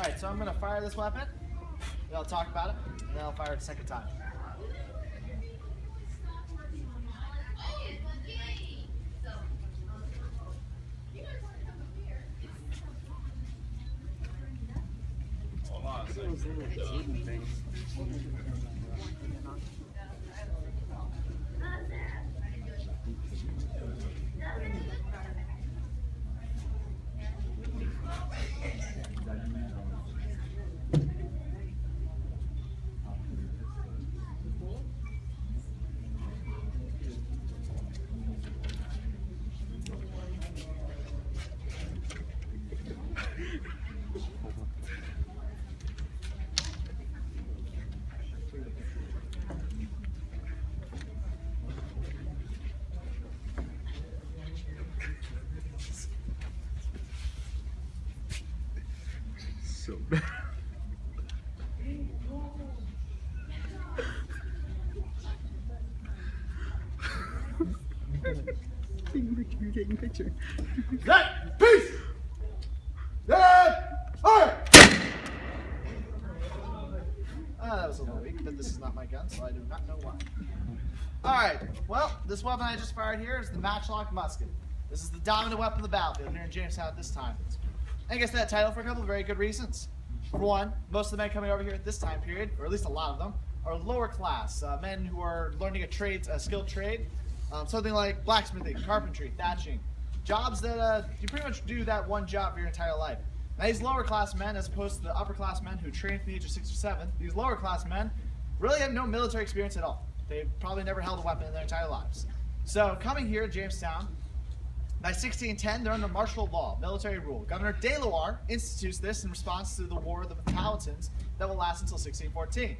Alright, so I'm going to fire this weapon, then I'll talk about it, and then I'll fire it a second time. So bad. Taking picture, taking picture. Set, peace! Fire! That was a little weak, but this is not my gun, so I do not know why. Alright, well, this weapon I just fired here is the matchlock musket. This is the dominant weapon of the battlefield here in Jamestown at this time. I guess that title for a couple of very good reasons. For one, most of the men coming over here at this time period, or at least a lot of them, are lower class, men who are learning a skilled trade, something like blacksmithing, carpentry, thatching, jobs that you pretty much do that one job for your entire life. Now these lower class men, as opposed to the upper class men who train from the age of 6 or 7, these lower class men really have no military experience at all. They've probably never held a weapon in their entire lives. So coming here to Jamestown, by 1610, they're under martial law, military rule. Governor De Loire institutes this in response to the War of the Powhatans that will last until 1614.